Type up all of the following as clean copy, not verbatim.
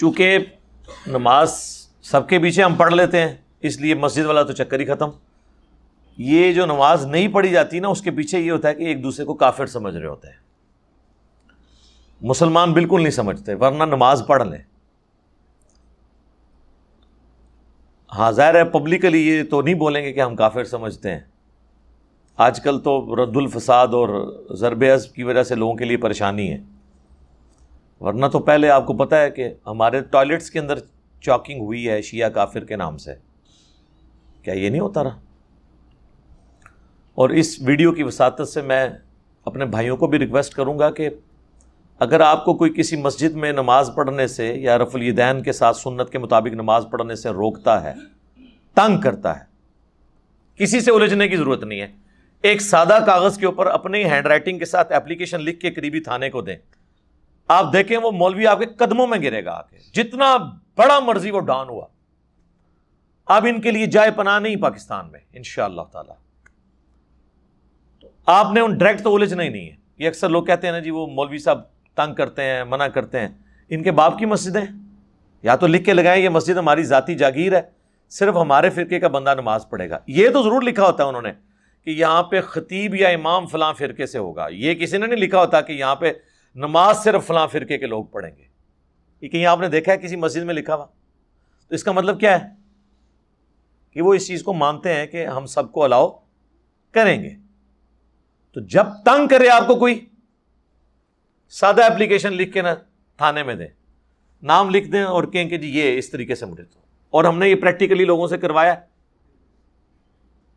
چونکہ نماز سب کے پیچھے ہم پڑھ لیتے ہیں اس لیے مسجد والا تو چکر ہی ختم. یہ جو نماز نہیں پڑھی جاتی نا اس کے پیچھے یہ ہوتا ہے کہ ایک دوسرے کو کافر سمجھ رہے ہوتے ہیں. مسلمان بالکل نہیں سمجھتے, ورنہ نماز پڑھ لیں. ہاں ظاہر ہے پبلکلی یہ تو نہیں بولیں گے کہ ہم کافر سمجھتے ہیں. آج کل تو رد الفساد اور ضرب عضب کی وجہ سے لوگوں کے لیے پریشانی ہے, ورنہ تو پہلے آپ کو پتہ ہے کہ ہمارے ٹوائلٹس کے اندر چاکنگ ہوئی ہے شیعہ کافر کے نام سے. کیا یہ نہیں ہوتا رہا؟ اور اس ویڈیو کی وساطت سے میں اپنے بھائیوں کو بھی ریکویسٹ کروں گا کہ اگر آپ کو کوئی کسی مسجد میں نماز پڑھنے سے یا رفع الیدین کے ساتھ سنت کے مطابق نماز پڑھنے سے روکتا ہے, تنگ کرتا ہے, کسی سے الجھنے کی ضرورت نہیں ہے. ایک سادہ کاغذ کے اوپر اپنی ہینڈ رائٹنگ کے ساتھ اپلیکیشن لکھ کے قریبی تھانے کو دیں. آپ دیکھیں وہ مولوی آپ کے قدموں میں گرے گا, آ کے جتنا بڑا مرضی وہ ڈان ہوا. اب ان کے لیے جائے پناہ نہیں پاکستان میں انشاءاللہ تعالی. آپ نے ان ڈائریکٹ تو الجھنا ہی نہیں ہے. یہ اکثر لوگ کہتے ہیں نا جی وہ مولوی صاحب تنگ کرتے ہیں, منع کرتے ہیں. ان کے باپ کی مسجدیں یا تو لکھ کے لگائیں یہ مسجد ہماری ذاتی جاگیر ہے, صرف ہمارے فرقے کا بندہ نماز پڑھے گا. یہ تو ضرور لکھا ہوتا ہے انہوں نے کہ یہاں پہ خطیب یا امام فلاں فرقے سے ہوگا. یہ کسی نے نہیں لکھا ہوتا کہ یہاں پہ نماز صرف فلاں فرقے کے لوگ پڑھیں گے. یہ کہیں آپ نے دیکھا ہے کسی مسجد میں لکھا ہوا؟ تو اس کا مطلب کیا ہے کہ وہ اس چیز کو مانتے ہیں کہ ہم سب کو الاؤ کریں گے. تو جب تنگ کرے آپ کو کوئی, سادہ اپلیکیشن لکھ کے نا تھانے میں دیں, نام لکھ دیں اور کہیں کہ جی یہ اس طریقے سے مجھے تو. اور ہم نے یہ پریکٹیکلی لوگوں سے کروایا.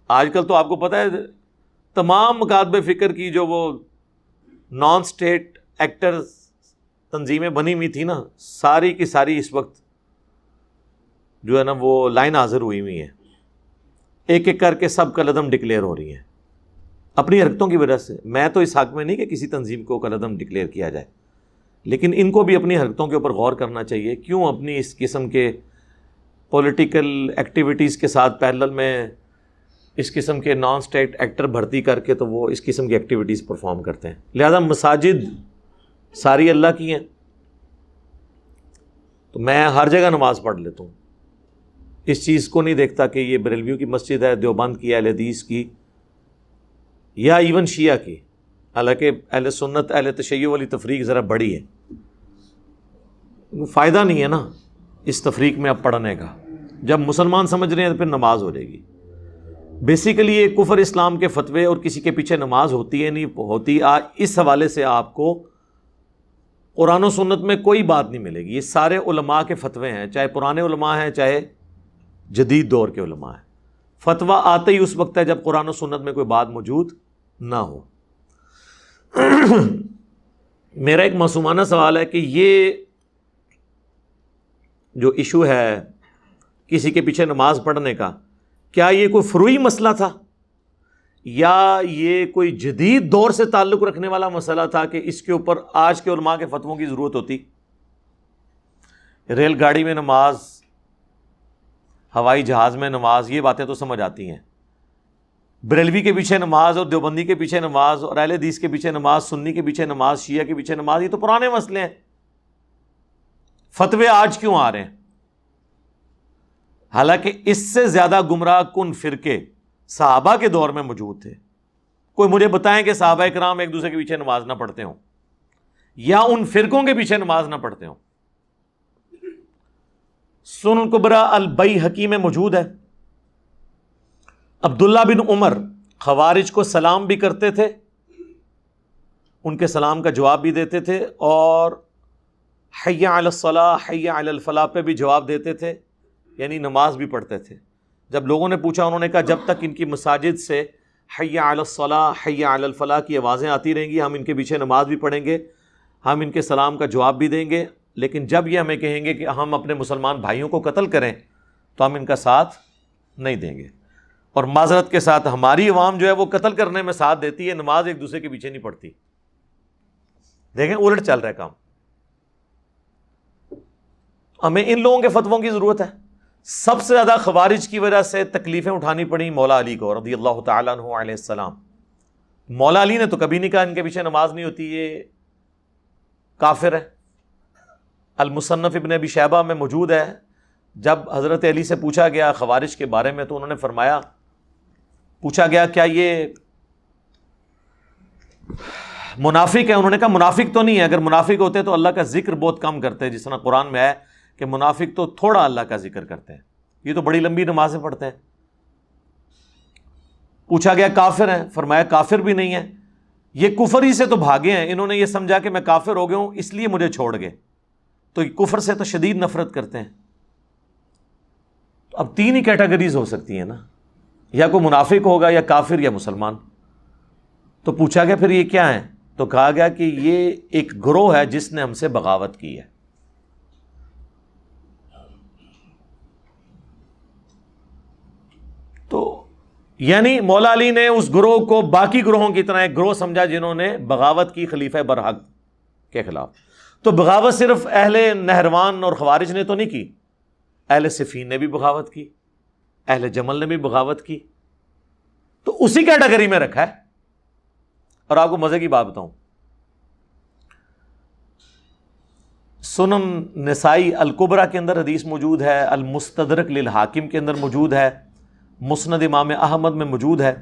آج کل تو آپ کو پتہ ہے تمام مکاتب فکر کی جو وہ نان اسٹیٹ ایکٹر تنظیمیں بنی ہوئی تھی نا, ساری کی ساری اس وقت جو ہے نا وہ لائن حاضر ہوئی ہوئی ہیں. ایک ایک کر کے سب کالعدم ڈکلیئر ہو رہی ہیں اپنی حرکتوں کی وجہ سے. میں تو اس حق میں نہیں کہ کسی تنظیم کو کالعدم ڈکلیئر کیا جائے, لیکن ان کو بھی اپنی حرکتوں کے اوپر غور کرنا چاہیے. کیوں اپنی اس قسم کے پولیٹیکل ایکٹیویٹیز کے ساتھ پیرلل میں اس قسم کے نان اسٹیٹ ایکٹر بھرتی کر کے تو وہ اس قسم کی ایکٹیویٹیز پرفارم کرتے ہیں. لہذا مساجد ساری اللہ کی ہیں, تو میں ہر جگہ نماز پڑھ لیتا ہوں. اس چیز کو نہیں دیکھتا کہ یہ بریلویوں کی مسجد ہے, دیوبند کی, اہل حدیث کی, یا ایون شیعہ کی. حالانکہ اہل سنت اہل تشیع والی تفریق ذرا بڑی ہے, فائدہ نہیں ہے نا اس تفریق میں اب پڑھنے کا. جب مسلمان سمجھ رہے ہیں تو پھر نماز ہو جائے گی. بیسیکلی یہ کفر اسلام کے فتوے اور کسی کے پیچھے نماز ہوتی ہے نہیں ہوتی, اس حوالے سے آپ کو قرآن و سنت میں کوئی بات نہیں ملے گی. یہ سارے علماء کے فتوے ہیں, چاہے پرانے علماء ہیں چاہے جدید دور کے علماء ہیں. فتویٰ آتے ہی اس وقت ہے جب قرآن و سنت میں کوئی بات موجود نہ ہو. میرا ایک معصومانہ سوال ہے کہ یہ جو ایشو ہے کسی کے پیچھے نماز پڑھنے کا, کیا یہ کوئی فروعی مسئلہ تھا یا یہ کوئی جدید دور سے تعلق رکھنے والا مسئلہ تھا کہ اس کے اوپر آج کے علماء کے فتووں کی ضرورت ہوتی؟ ریل گاڑی میں نماز, ہوائی جہاز میں نماز, یہ باتیں تو سمجھ آتی ہیں. بریلوی کے پیچھے نماز اور دیوبندی کے پیچھے نماز اور اہل حدیث کے پیچھے نماز, سنی کے پیچھے نماز, شیعہ کے پیچھے نماز, یہ تو پرانے مسئلے ہیں. فتوے آج کیوں آ رہے ہیں؟ حالانکہ اس سے زیادہ گمراہ کن فرقے صحابہ کے دور میں موجود تھے. کوئی مجھے بتائیں کہ صحابہ کرام ایک دوسرے کے پیچھے نماز نہ پڑھتے ہوں یا ان فرقوں کے پیچھے نماز نہ پڑھتے ہوں. سنن الکبریٰ البیہقی میں موجود ہے, عبداللہ بن عمر خوارج کو سلام بھی کرتے تھے, ان کے سلام کا جواب بھی دیتے تھے, اور حی علی الصلاۃ حی علی الفلاح پہ بھی جواب دیتے تھے, یعنی نماز بھی پڑھتے تھے. جب لوگوں نے پوچھا انہوں نے کہا جب تک ان کی مساجد سے حی علی الصلاۃ حی علی الفلاح کی آوازیں آتی رہیں گی ہم ان کے پیچھے نماز بھی پڑھیں گے, ہم ان کے سلام کا جواب بھی دیں گے. لیکن جب یہ ہمیں کہیں گے کہ ہم اپنے مسلمان بھائیوں کو قتل کریں تو ہم ان کا ساتھ نہیں دیں گے. اور معذرت کے ساتھ ہماری عوام جو ہے وہ قتل کرنے میں ساتھ دیتی ہے, نماز ایک دوسرے کے پیچھے نہیں پڑھتی. دیکھیں الٹ چل رہا ہے کام. ہمیں ان لوگوں کے فتووں کی ضرورت ہے. سب سے زیادہ خوارج کی وجہ سے تکلیفیں اٹھانی پڑیں مولا علی کو رضی اللہ تعالیٰ عنہ علیہ السلام. مولا علی نے تو کبھی نہیں کہا ان کے پیچھے نماز نہیں ہوتی, یہ کافر ہے. المصنف ابن ابی شیبہ میں موجود ہے، جب حضرت علی سے پوچھا گیا خوارج کے بارے میں تو انہوں نے فرمایا، پوچھا گیا کیا یہ منافق ہے؟ انہوں نے کہا منافق تو نہیں ہے، اگر منافق ہوتے تو اللہ کا ذکر بہت کم کرتے، جس طرح قرآن میں ہے کہ منافق تو تھوڑا اللہ کا ذکر کرتے ہیں، یہ تو بڑی لمبی نمازیں پڑھتے ہیں۔ پوچھا گیا کافر ہیں؟ فرمایا کافر بھی نہیں ہے، یہ کفر ہی سے تو بھاگے ہیں، انہوں نے یہ سمجھا کہ میں کافر ہو گیا ہوں اس لیے مجھے چھوڑ گئے، تو کفر سے تو شدید نفرت کرتے ہیں۔ تو اب تین ہی کیٹیگریز ہو سکتی ہیں نا، یا کوئی منافق ہوگا یا کافر یا مسلمان۔ تو پوچھا گیا پھر یہ کیا ہے؟ تو کہا گیا کہ یہ ایک گروہ ہے جس نے ہم سے بغاوت کی ہے۔ تو یعنی مولا علی نے اس گروہ کو باقی گروہوں کی طرح ایک گروہ سمجھا جنہوں نے بغاوت کی خلیفہ برحق کے خلاف۔ تو بغاوت صرف اہل نہروان اور خوارج نے تو نہیں کی، اہل صفین نے بھی بغاوت کی، اہل جمل نے بھی بغاوت کی، تو اسی کیٹیگری میں رکھا ہے۔ اور آپ کو مزے کی بات بتاؤں، سنن نسائی الکبریٰ کے اندر حدیث موجود ہے، المستدرک للحاکم کے اندر موجود ہے، مسند امام احمد میں موجود ہے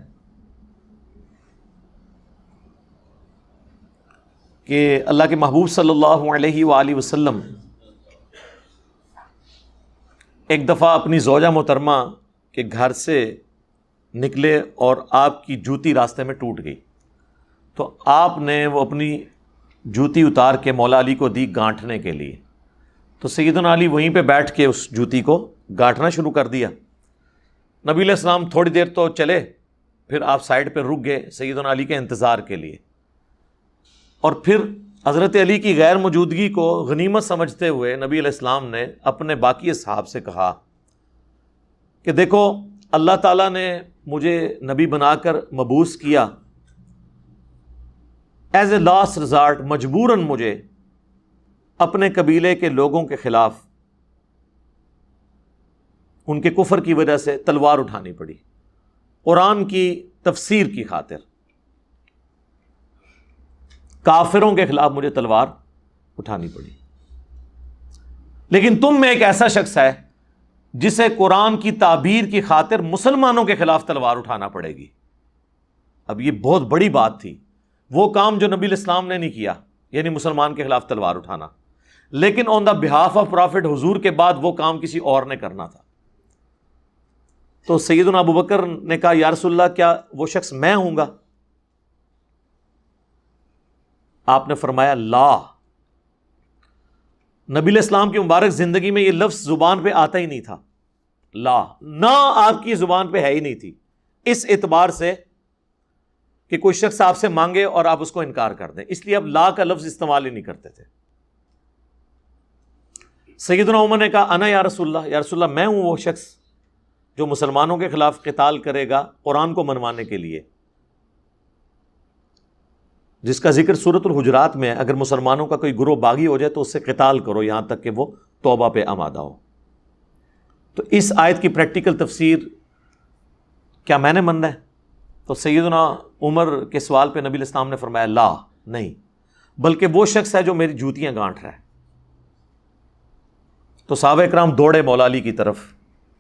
کہ اللہ کے محبوب صلی اللہ علیہ وآلہ وسلم ایک دفعہ اپنی زوجہ محترمہ کے گھر سے نکلے اور آپ کی جوتی راستے میں ٹوٹ گئی، تو آپ نے وہ اپنی جوتی اتار کے مولا علی کو دی گانٹھنے کے لیے، تو سیدنا علی وہیں پہ بیٹھ کے اس جوتی کو گانٹھنا شروع کر دیا۔ نبی علیہ السلام تھوڑی دیر تو چلے، پھر آپ سائڈ پہ رک گئے سیدنا علی کے انتظار کے لیے، اور پھر حضرت علی کی غیر موجودگی کو غنیمت سمجھتے ہوئے نبی علیہ السلام نے اپنے باقی اصحاب سے کہا کہ دیکھو اللہ تعالیٰ نے مجھے نبی بنا کر مبعوث کیا، ایز اے لاسٹ ریزارٹ مجبوراً مجھے اپنے قبیلے کے لوگوں کے خلاف ان کے کفر کی وجہ سے تلوار اٹھانی پڑی، قرآن کی تفسیر کی خاطر کافروں کے خلاف مجھے تلوار اٹھانی پڑی، لیکن تم میں ایک ایسا شخص ہے جسے قرآن کی تعبیر کی خاطر مسلمانوں کے خلاف تلوار اٹھانا پڑے گی۔ اب یہ بہت بڑی بات تھی، وہ کام جو نبی علیہ السلام نے نہیں کیا، یعنی مسلمان کے خلاف تلوار اٹھانا، لیکن آن دا بہاف آف پرافٹ حضور کے بعد وہ کام کسی اور نے کرنا تھا۔ تو سیدنا ابو بکر نے کہا یا رسول اللہ کیا وہ شخص میں ہوں گا؟ آپ نے فرمایا لا۔ نبی علیہ السلام کی مبارک زندگی میں یہ لفظ زبان پہ آتا ہی نہیں تھا، لا، نہ آپ کی زبان پہ ہے ہی نہیں تھی، اس اعتبار سے کہ کوئی شخص آپ سے مانگے اور آپ اس کو انکار کر دیں، اس لیے اب لا کا لفظ استعمال ہی نہیں کرتے تھے۔ سیدنا عمر نے کہا انا یا رسول اللہ، یا رسول اللہ میں ہوں وہ شخص جو مسلمانوں کے خلاف قتال کرے گا قرآن کو منوانے کے لیے، جس کا ذکر سورۃ الحجرات میں ہے، اگر مسلمانوں کا کوئی گروہ باغی ہو جائے تو اس سے قتال کرو یہاں تک کہ وہ توبہ پہ آمادہ ہو۔ تو اس آیت کی پریکٹیکل تفسیر کیا میں نے ماننا ہے؟ تو سیدنا عمر کے سوال پہ نبی علیہ السلام نے فرمایا لا، نہیں، بلکہ وہ شخص ہے جو میری جوتیاں گانٹھ رہا ہے۔ تو صحابہ اکرام دوڑے مولا علی کی طرف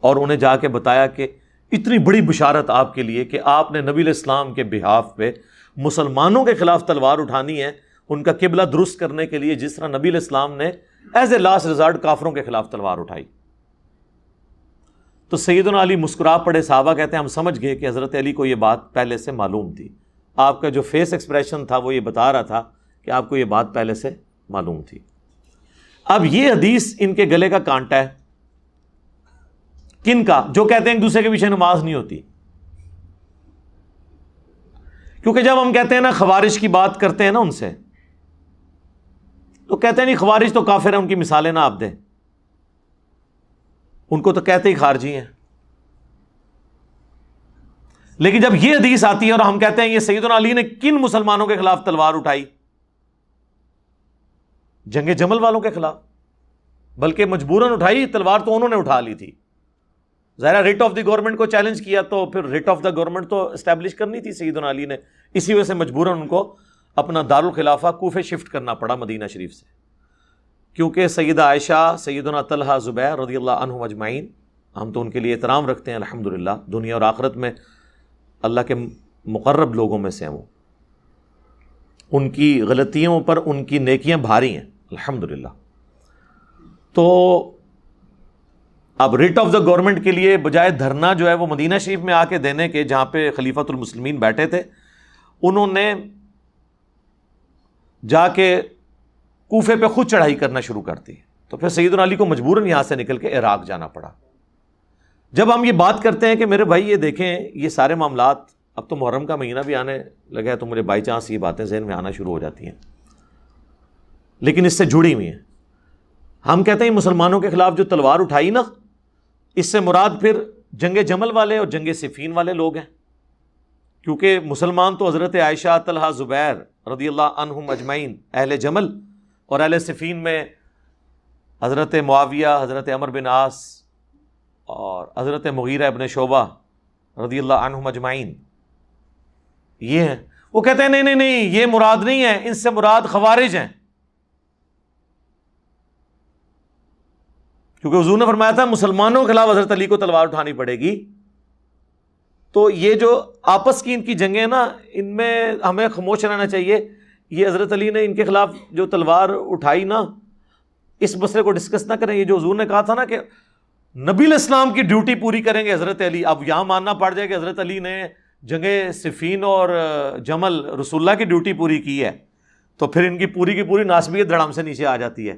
اور انہیں جا کے بتایا کہ اتنی بڑی بشارت آپ کے لیے کہ آپ نے نبی علیہ السلام کے بہاف پہ مسلمانوں کے خلاف تلوار اٹھانی ہے، ان کا قبلہ درست کرنے کے لیے، جس طرح نبی علیہ السلام نے ایز اے لاسٹ ریزارٹ کافروں کے خلاف تلوار اٹھائی۔ تو سیدنا علی مسکرا پڑے، صحابہ کہتے ہیں ہم سمجھ گئے کہ حضرت علی کو یہ بات پہلے سے معلوم تھی، آپ کا جو فیس ایکسپریشن تھا وہ یہ بتا رہا تھا کہ آپ کو یہ بات پہلے سے معلوم تھی۔ اب یہ حدیث ان کے گلے کا کانٹا ہے، کن کا؟ جو کہتے ہیں ایک دوسرے کے پیچھے نماز نہیں ہوتی، کیونکہ جب ہم کہتے ہیں نا خوارج کی بات کرتے ہیں نا ان سے، تو کہتے ہیں نہیں خوارج تو کافر ہیں، ان کی مثالیں نہ آپ دیں، ان کو تو کہتے ہی خارجی ہیں۔ لیکن جب یہ حدیث آتی ہے اور ہم کہتے ہیں یہ سیدنا علی نے کن مسلمانوں کے خلاف تلوار اٹھائی؟ جنگ جمل والوں کے خلاف، بلکہ مجبوراً اٹھائی تلوار تو انہوں نے اٹھا لی تھی، ظاہر ریٹ آف دی گورنمنٹ کو چیلنج کیا تو پھر ریٹ آف دا گورنمنٹ تو اسٹیبلش کرنی تھی سیدنا علی نے، اسی وجہ سے مجبوراً ان کو اپنا دارالخلافہ کوفے شفٹ کرنا پڑا مدینہ شریف سے۔ کیونکہ سیدہ عائشہ، سیدنا طلحہ، زبیر رضی اللہ عنہم اجمعین، ہم تو ان کے لیے احترام رکھتے ہیں الحمدللہ، دنیا اور آخرت میں اللہ کے مقرب لوگوں میں سے ہیں وہ، ان کی غلطیوں پر ان کی نیکیاں بھاری ہیں الحمدللہ۔ تو اب ریٹ آف دا گورنمنٹ کے لیے بجائے دھرنا جو ہے وہ مدینہ شریف میں آ کے دینے کے، جہاں پہ خلیفۃ المسلمین بیٹھے تھے، انہوں نے جا کے کوفے پہ خود چڑھائی کرنا شروع کر دی، تو پھر سیدنا علی کو مجبوراً یہاں سے نکل کے عراق جانا پڑا۔ جب ہم یہ بات کرتے ہیں کہ میرے بھائی یہ دیکھیں یہ سارے معاملات، اب تو محرم کا مہینہ بھی آنے لگا ہے، تو مجھے بائی چانس یہ باتیں ذہن میں آنا شروع ہو جاتی ہیں، لیکن اس سے جڑی ہوئی ہیں۔ ہم کہتے ہیں مسلمانوں کے خلاف جو تلوار اٹھائی نا، اس سے مراد پھر جنگ جمل والے اور جنگ صفین والے لوگ ہیں، کیونکہ مسلمان تو حضرت عائشہ، طلحہ، زبیر رضی اللہ عنہم اجمعین اہل جمل، اور اہل صفین میں حضرت معاویہ، حضرت عمر بن عاص اور حضرت مغیرہ ابن شعبہ رضی اللہ عنہم اجمعین، یہ ہیں۔ وہ کہتے ہیں نہیں نہیں نہیں، یہ مراد نہیں ہے، ان سے مراد خوارج ہیں، کیونکہ حضور نے فرمایا تھا مسلمانوں کے خلاف حضرت علی کو تلوار اٹھانی پڑے گی۔ تو یہ جو آپس کی ان کی جنگیں نا، ان میں ہمیں خاموش رہنا چاہیے۔ یہ حضرت علی نے ان کے خلاف جو تلوار اٹھائی نا، اس مسئلے کو ڈسکس نہ کریں۔ یہ جو حضور نے کہا تھا نا کہ نبی علیہ السلام کی ڈیوٹی پوری کریں گے حضرت علی، اب یہاں ماننا پڑ جائے کہ حضرت علی نے جنگ صفین اور جمل رسول اللہ کی ڈیوٹی پوری کی ہے، تو پھر ان کی پوری ناسبیت دھڑام سے نیچے آ جاتی ہے۔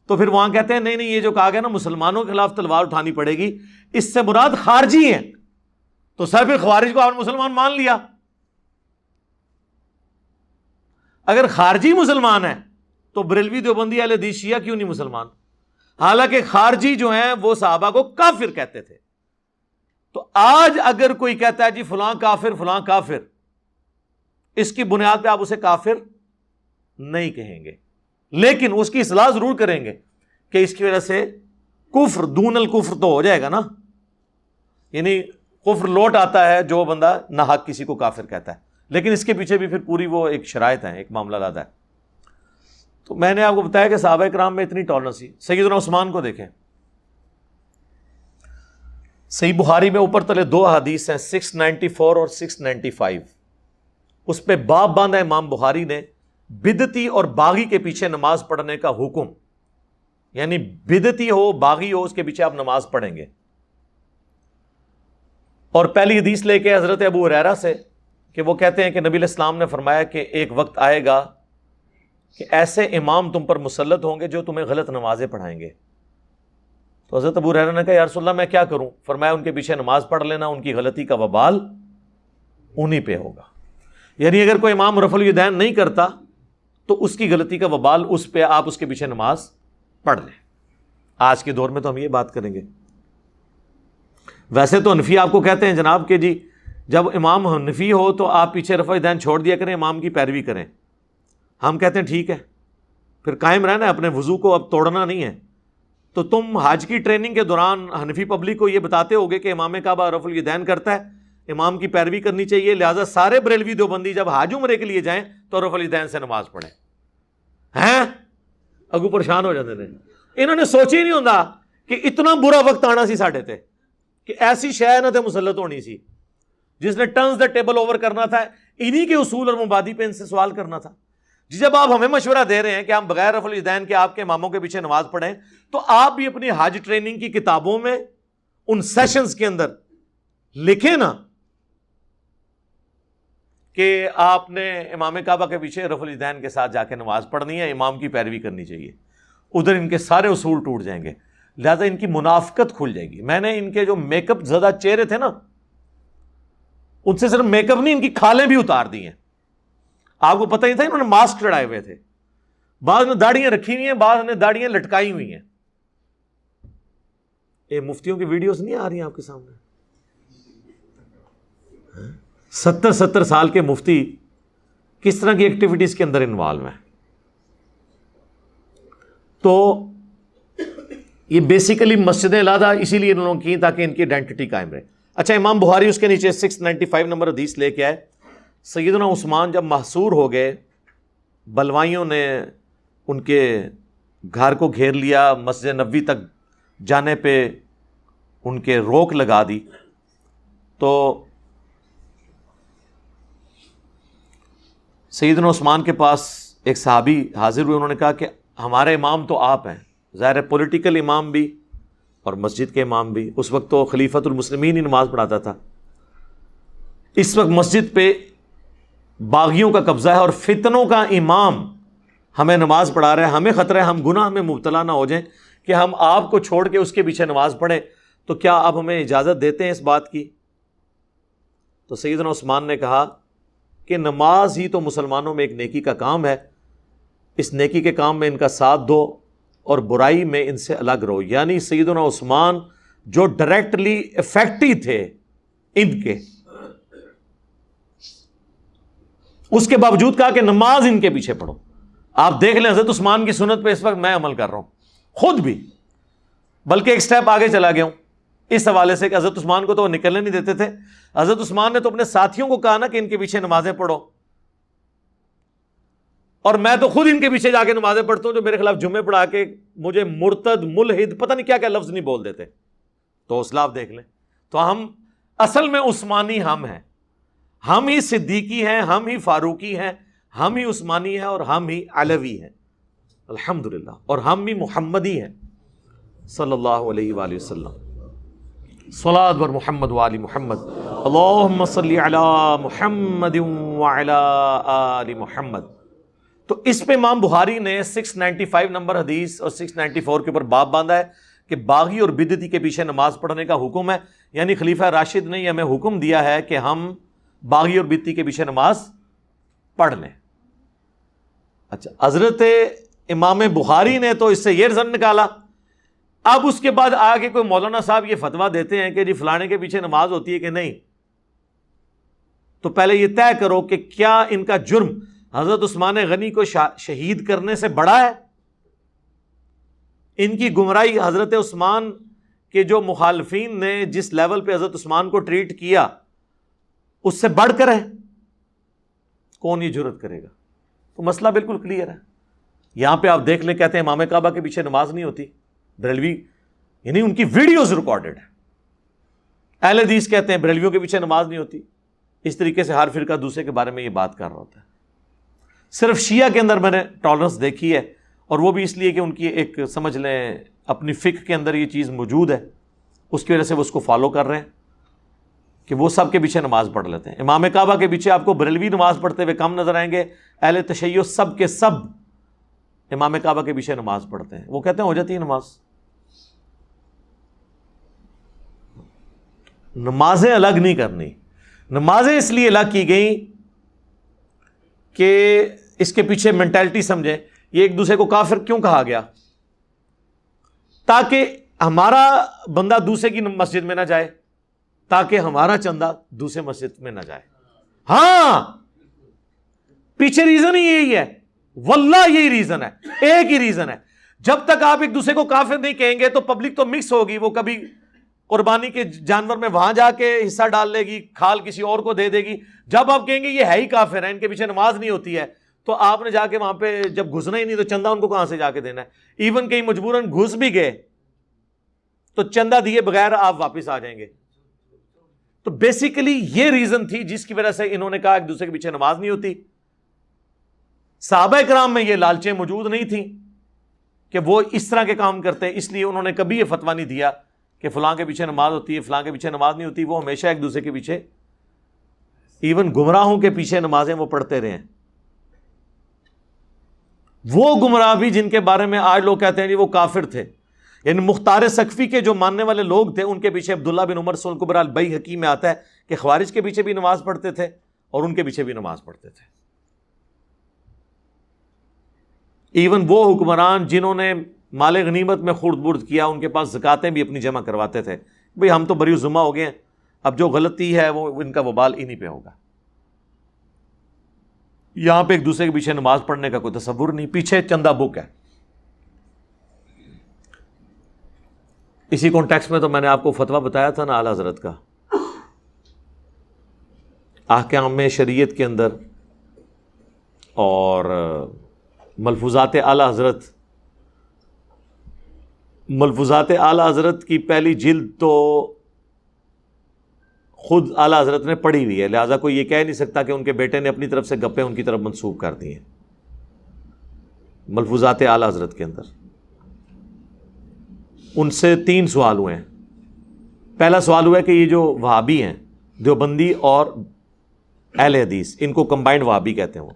تو پھر وہاں کہتے ہیں نہیں نہیں، یہ جو کہا گیا نا مسلمانوں کے خلاف تلوار اٹھانی پڑے گی، اس سے مراد خارجی ہیں۔ تو سر پھر خوارج کو آپ نے مسلمان مان لیا۔ اگر خارجی مسلمان ہے تو بریلوی، دیوبندی، اہل حدیث، شیعہ کیوں نہیں مسلمان؟ حالانکہ خارجی جو ہیں وہ صحابہ کو کافر کہتے تھے۔ تو آج اگر کوئی کہتا ہے جی فلاں کافر فلاں کافر، اس کی بنیاد پہ آپ اسے کافر نہیں کہیں گے، لیکن اس کی اصلاح ضرور کریں گے کہ اس کی وجہ سے کفر دون الکفر تو ہو جائے گا نا، یعنی کفر لوٹ آتا ہے جو بندہ ناحق کسی کو کافر کہتا ہے، لیکن اس کے پیچھے بھی پھر پوری وہ ایک شرائط ہے، ایک معاملہ لاتا ہے۔ تو میں نے آپ کو بتایا کہ صحابہ کرام میں اتنی ٹالرنس تھی۔ سیدنا عثمان کو دیکھیں، صحیح بخاری میں اوپر تلے دو حدیث ہیں 694 اور 695، اس پہ باب باندھا امام بخاری نے بدعتی اور باغی کے پیچھے نماز پڑھنے کا حکم، یعنی بدعتی ہو باغی ہو اس کے پیچھے آپ نماز پڑھیں گے۔ اور پہلی حدیث لے کے حضرت ابو ہریرہ سے کہ وہ کہتے ہیں کہ نبی علیہ السلام نے فرمایا کہ ایک وقت آئے گا کہ ایسے امام تم پر مسلط ہوں گے جو تمہیں غلط نمازیں پڑھائیں گے۔ تو حضرت ابو ہریرہ نے کہا یا رسول اللہ میں کیا کروں؟ فرمایا ان کے پیچھے نماز پڑھ لینا، ان کی غلطی کا وبال انہی پہ ہوگا۔ یعنی اگر کوئی امام رفع الیدین نہیں کرتا تو اس کی غلطی کا وبال اس پہ، آپ اس کے پیچھے نماز پڑھ لیں۔ آج کے دور میں تو ہم یہ بات کریں گے۔ ویسے تو حنفی آپ کو کہتے ہیں جناب کہ جی جب امام حنفی ہو تو آپ پیچھے رفع الیدین چھوڑ دیا کریں، امام کی پیروی کریں۔ ہم کہتے ہیں ٹھیک ہے، پھر قائم رہنا ہے اپنے وضو کو، اب توڑنا نہیں ہے۔ تو تم حج کی ٹریننگ کے دوران حنفی پبلک کو یہ بتاتے ہوگے کہ امام کعبہ رفع الیدین کرتا ہے، امام کی پیروی کرنی چاہیے، لہٰذا سارے بریلوی دیوبندی جب حج عمرے کے لیے جائیں تو رفع الیدین سے نماز پڑھیں۔ ہیں اگو پریشان ہو جاتے تھے، انہوں نے سوچ ہی نہیں ہوتا کہ اتنا برا وقت آنا سی ساڈے تے کہ ایسی شے نہ تے مسلط ہونی سی جس نے ٹرنز دا ٹیبل اوور کرنا تھا، انہی کے اصول اور مبادی پہ ان سے سوال کرنا تھا۔ جی جب آپ ہمیں مشورہ دے رہے ہیں کہ ہم بغیر رفع الیدین کے آپ کے اماموں کے پیچھے نماز پڑھیں، تو آپ بھی اپنی حج ٹریننگ کی کتابوں میں ان سیشنز کے اندر لکھیں نا کہ آپ نے امام کعبہ کے پیچھے رفع الیدین کے ساتھ جا کے نماز پڑھنی ہے، امام کی پیروی کرنی چاہیے۔ ادھر ان کے سارے اصول ٹوٹ جائیں گے، لہذا ان کی منافقت کھل جائے گی۔ میں نے ان کے جو میک اپ زدہ چہرے تھے نا، ان سے صرف میک اپ نہیں، ان کی کھالیں بھی اتار دی ہیں۔ آپ کو پتہ ہی تھا انہوں نے ماسک چڑھائے ہوئے تھے، بعض نے داڑیاں رکھی ہوئی ہیں، بعض نے داڑیاں لٹکائی ہوئی ہیں۔ یہ مفتیوں کی ویڈیوز نہیں آ رہی ہیں آپ کے سامنے؟ 70 سال کے مفتی کس طرح کی ایکٹیویٹیز کے اندر انوالو ہیں۔ تو یہ بیسیکلی مسجدیں علیحدہ اسی لیے انہوں نے کی تاکہ ان کی آئیڈینٹی قائم رہے۔ اچھا، امام بخاری اس کے نیچے 695 نمبر حدیث لے کے آئے، سیدنا عثمان جب محصور ہو گئے، بلوائیوں نے ان کے گھر کو گھیر لیا، مسجد نبوی تک جانے پہ ان کے روک لگا دی. تو سیدنا عثمان کے پاس ایک صحابی حاضر ہوئے، انہوں نے کہا کہ ہمارے امام تو آپ ہیں، ظاہر ہے پولیٹیکل امام بھی اور مسجد کے امام بھی. اس وقت تو خلیفۃ المسلمین ہی نماز پڑھاتا تھا. اس وقت مسجد پہ باغیوں کا قبضہ ہے اور فتنوں کا امام ہمیں نماز پڑھا رہا ہے، ہمیں خطرہ ہے ہم گناہ میں مبتلا نہ ہو جائیں کہ ہم آپ کو چھوڑ کے اس کے پیچھے نماز پڑھیں، تو کیا آپ ہمیں اجازت دیتے ہیں اس بات کی؟ تو سیدنا عثمان نے کہا کہ نماز ہی تو مسلمانوں میں ایک نیکی کا کام ہے، اس نیکی کے کام میں ان کا ساتھ دو اور برائی میں ان سے الگ رہو. یعنی سیدنا عثمان جو ڈائریکٹلی افیکٹی تھے ان کے، اس کے باوجود کہا کہ نماز ان کے پیچھے پڑھو. آپ دیکھ لیں حضرت عثمان کی سنت پہ اس وقت میں عمل کر رہا ہوں خود بھی، بلکہ ایک سٹیپ آگے چلا گیا ہوں اس حوالے سے کہ حضرت عثمان کو تو وہ نکلنے نہیں دیتے تھے. حضرت عثمان نے تو اپنے ساتھیوں کو کہا نا کہ ان کے پیچھے نمازیں پڑھو، اور میں تو خود ان کے پیچھے جا کے نمازیں پڑھتا ہوں جو میرے خلاف جمعے پڑھا کے مجھے مرتد، ملحد، پتہ نہیں کیا کیا لفظ نہیں بول دیتے. تو حوصلہ آپ دیکھ لیں. تو ہم اصل میں عثمانی ہم ہیں، ہم ہی صدیقی ہیں، ہم ہی فاروقی ہیں، ہم ہی عثمانی ہیں اور ہم ہی علوی ہیں الحمدللہ، اور ہم ہی محمدی ہیں صلی اللہ علیہ وآلہ وسلم. صلاۃ بر محمد وآل محمد، اللہم صلی علی محمد وعلی آل محمد. تو اس پہ امام بخاری نے 695 نمبر حدیث اور 694 کے اوپر باب باندھا ہے کہ باغی اور بدعتی کے پیچھے نماز پڑھنے کا حکم ہے. یعنی خلیفہ راشد نے ہمیں حکم دیا ہے کہ ہم باغی اور بدعتی کے پیچھے نماز پڑھ لیں. اچھا، حضرت امام بخاری نے تو اس سے یہ رزلٹ نکالا. اب اس کے بعد آگے کوئی مولانا صاحب یہ فتویٰ دیتے ہیں کہ جی فلانے کے پیچھے نماز ہوتی ہے کہ نہیں، تو پہلے یہ طے کرو کہ کیا ان کا جرم حضرت عثمان غنی کو شہید کرنے سے بڑا ہے؟ ان کی گمراہی حضرت عثمان کے جو مخالفین نے جس لیول پہ حضرت عثمان کو ٹریٹ کیا اس سے بڑھ کر ہے؟ کون یہ جرت کرے گا؟ تو مسئلہ بالکل کلیئر ہے. یہاں پہ آپ دیکھ لیں، کہتے ہیں امام کعبہ کے پیچھے نماز نہیں ہوتی. بریلوی، یعنی ان کی ویڈیوز ریکارڈڈ ہے. اہل حدیث کہتے ہیں بریلویوں کے پیچھے نماز نہیں ہوتی. اس طریقے سے ہر فرقہ دوسرے کے بارے میں یہ بات کر رہا ہوتا ہے. صرف شیعہ کے اندر میں نے ٹالرنس دیکھی ہے، اور وہ بھی اس لیے کہ ان کی ایک سمجھ لیں اپنی فقہ کے اندر یہ چیز موجود ہے، اس کی وجہ سے وہ اس کو فالو کر رہے ہیں کہ وہ سب کے پیچھے نماز پڑھ لیتے ہیں. امام کعبہ کے پیچھے آپ کو بریلوی نماز پڑھتے ہوئے کم نظر آئیں گے. اہل تشیع سب کے سب امام کعبہ کے پیچھے نماز پڑھتے ہیں. وہ کہتے ہیں ہو جاتی ہے نماز. نمازیں الگ نہیں کرنی. نمازیں اس لیے الگ کی گئیں کہ اس کے پیچھے مینٹالٹی سمجھیں. یہ ایک دوسرے کو کافر کیوں کہا گیا؟ تاکہ ہمارا بندہ دوسرے کی مسجد میں نہ جائے، تاکہ ہمارا چندہ دوسرے مسجد میں نہ جائے. ہاں، پیچھے ریزن ہی یہی ہے، واللہ یہی ریزن ہے، ایک ہی ریزن ہے. جب تک آپ ایک دوسرے کو کافر نہیں کہیں گے تو پبلک تو مکس ہوگی. وہ کبھی قربانی کے جانور میں وہاں جا کے حصہ ڈال لے گی، کھال کسی اور کو دے دے گی. جب آپ کہیں گے یہ ہے ہی کافر ہے، ان کے پیچھے نماز نہیں ہوتی ہے، تو آپ نے جا کے وہاں پہ جب گھسنا ہی نہیں تو چندہ ان کو کہاں سے جا کے دینا ہے؟ ایون کہیں مجبوراً گھس بھی گئے تو چندہ دیے بغیر آپ واپس آ جائیں گے. تو بیسیکلی یہ ریزن تھی جس کی وجہ سے انہوں نے کہا ایک دوسرے کے پیچھے نماز نہیں ہوتی. صحابہ کرام میں یہ لالچیں موجود نہیں تھیں کہ وہ اس طرح کے کام کرتے ہیں، اس لیے انہوں نے کبھی یہ فتویٰ نہیں دیا کہ فلاں کے پیچھے نماز ہوتی ہے، فلاں کے پیچھے نماز نہیں ہوتی. وہ ہمیشہ ایک دوسرے کے پیچھے، ایون گمراہوں کے پیچھے نمازیں وہ پڑھتے رہے ہیں. وہ گمراہ بھی جن کے بارے میں آج لوگ کہتے ہیں جی وہ کافر تھے، یعنی مختار سقفی کے جو ماننے والے لوگ تھے ان کے پیچھے عبداللہ بن عمر سن الکبریٰ البیہقی میں آتا ہے کہ خوارج کے پیچھے بھی نماز پڑھتے تھے اور ان کے پیچھے بھی نماز پڑھتے تھے. ایون وہ حکمران جنہوں نے مال غنیمت میں خرد برد کیا، ان کے پاس زکاتیں بھی اپنی جمع کرواتے تھے. بھئی ہم تو بری ذمہ ہو گئے ہیں، اب جو غلطی ہے وہ ان کا وبال انہی پہ ہوگا. یہاں پہ ایک دوسرے کے پیچھے نماز پڑھنے کا کوئی تصور نہیں، پیچھے چندہ بک ہے. اسی کانٹیکس میں تو میں نے آپ کو فتویٰ بتایا تھا نا اعلیٰ حضرت کا، احکام شریعت کے اندر اور ملفوظات اعلیٰ حضرت ملفوظات اعلیٰ حضرت کی پہلی جلد تو خود اعلیٰ حضرت نے پڑھی ہوئی ہے، لہٰذا کوئی یہ کہہ نہیں سکتا کہ ان کے بیٹے نے اپنی طرف سے گپیں ان کی طرف منسوب کر دی ہیں۔ ملفوظات اعلیٰ حضرت کے اندر ان سے 3 سوال ہوئے ہیں۔ پہلا سوال ہوا ہے کہ یہ جو وہابی ہیں، دیوبندی اور اہل حدیث، ان کو کمبائنڈ وہابی کہتے ہیں وہ،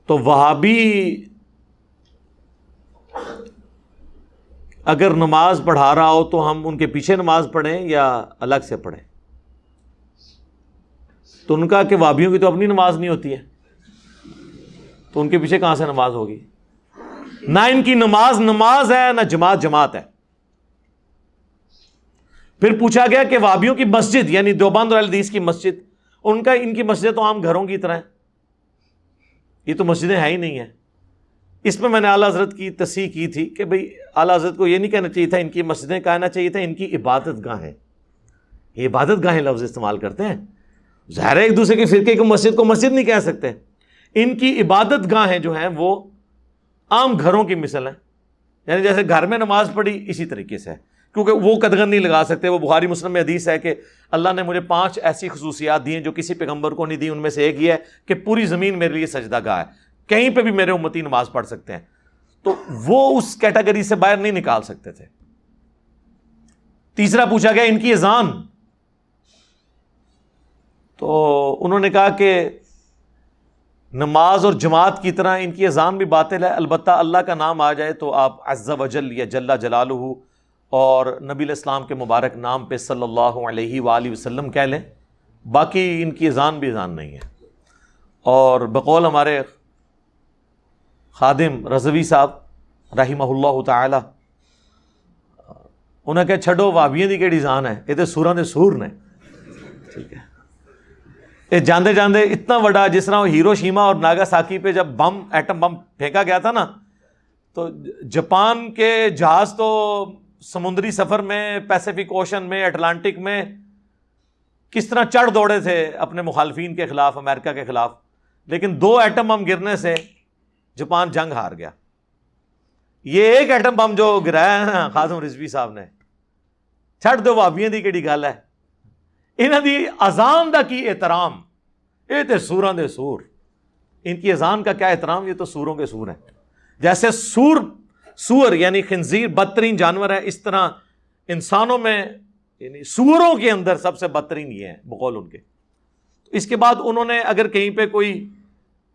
تو وہابی اگر نماز پڑھا رہا ہو تو ہم ان کے پیچھے نماز پڑھیں یا الگ سے پڑھیں؟ تو ان کا کہ وہابیوں کی تو اپنی نماز نہیں ہوتی ہے، تو ان کے پیچھے کہاں سے نماز ہوگی؟ نہ ان کی نماز ہے، نہ جماعت ہے۔ پھر پوچھا گیا کہ وہابیوں کی مسجد یعنی دیوبند اور اہل حدیث کی مسجد، ان کی مسجدیں تو عام گھروں کی طرح ہیں، یہ تو مسجدیں ہیں ہی نہیں ہیں۔ اس میں نے اعلیٰ حضرت کی تصحیح کی تھی کہ بھئی اعلیٰ حضرت کو یہ نہیں کہنا چاہیے تھا ان کی مسجدیں، کہنا چاہیے تھا ان کی عبادت گاہیں۔ یہ عبادت گاہیں لفظ استعمال کرتے ہیں، ظاہر ہے ایک دوسرے کے فرقے کی مسجد کو مسجد نہیں کہہ سکتے۔ ان کی عبادت گاہیں جو ہیں وہ عام گھروں کی مثل ہیں، یعنی جیسے گھر میں نماز پڑھی اسی طریقے سے ہے، کیونکہ وہ قدغن نہیں لگا سکتے۔ وہ بخاری مسلم میں حدیث ہے کہ اللہ نے مجھے 5 ایسی خصوصیات دی ہیں جو کسی پیغمبر کو نہیں دی، ان میں سے ایک یہ ہے کہ پوری زمین میرے لیے سجدہ گاہ ہے، کہیں پہ بھی میرے امتی نماز پڑھ سکتے ہیں، تو وہ اس کیٹیگری سے باہر نہیں نکال سکتے تھے۔ تیسرا پوچھا گیا ان کی اذان، تو انہوں نے کہا کہ نماز اور جماعت کی طرح ان کی اذان بھی باطل ہے، البتہ اللہ کا نام آ جائے تو آپ عز و جل یا جل جلالہ اور نبی علیہ السلام کے مبارک نام پہ صلی اللہ علیہ وآلہ وسلم کہہ لیں، باقی ان کی اذان بھی اذان نہیں ہے۔ اور بقول ہمارے خادم رضوی صاحب رحمہ اللہ تعالی، انہیں کہ چھڈو وہابیاں دی کیڑی اذان ہے، یہ تو سوراں دے سور نے، ٹھیک ہے۔ یہ جاندے جاندے اتنا بڑا، جس طرح ہیروشیما اور ناگاساکی پہ جب ایٹم بم پھینکا گیا تھا نا، تو جاپان کے جہاز تو سمندری سفر میں، پیسیفک اوشن میں، اٹلانٹک میں کس طرح چڑھ دوڑے تھے اپنے مخالفین کے خلاف، امریکہ کے خلاف، لیکن 2 ایٹم بم گرنے سے جاپان جنگ ہار گیا۔ یہ ایک ایٹم بم جو گرایا ہے نا خادم رضوی صاحب نے، چھڑ دو وہابیاں دی کیڑی گل ہے، انہاں دی اذان دا کی احترام، یہ تے سوراں دے سور، ان کی اذان کا کیا احترام، یہ تو سوروں کے سور ہیں۔ جیسے سور یعنی خنزیر بدترین جانور ہے، اس طرح انسانوں میں یعنی سوروں کے اندر سب سے بدترین یہ ہیں بقول ان کے۔ اس کے بعد انہوں نے اگر کہیں پہ کوئی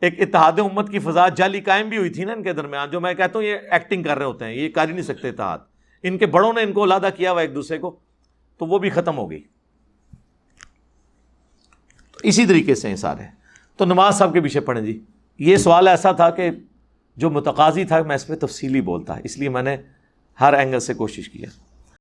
ایک اتحاد امت کی فضا جعلی قائم بھی ہوئی تھی نا ان کے درمیان، جو میں کہتا ہوں یہ ایکٹنگ کر رہے ہوتے ہیں، یہ کر ہی نہیں سکتے اتحاد، ان کے بڑوں نے ان کو علیحدہ کیا ہوا ایک دوسرے کو، تو وہ بھی ختم ہو گئی۔ اسی طریقے سے ہیں سارے۔ تو نماز سب کے پیچھے پڑھیں جی۔ یہ سوال ایسا تھا کہ جو متقاضی تھا میں اس پہ تفصیلی بولتا، اس لیے میں نے ہر اینگل سے کوشش کیا۔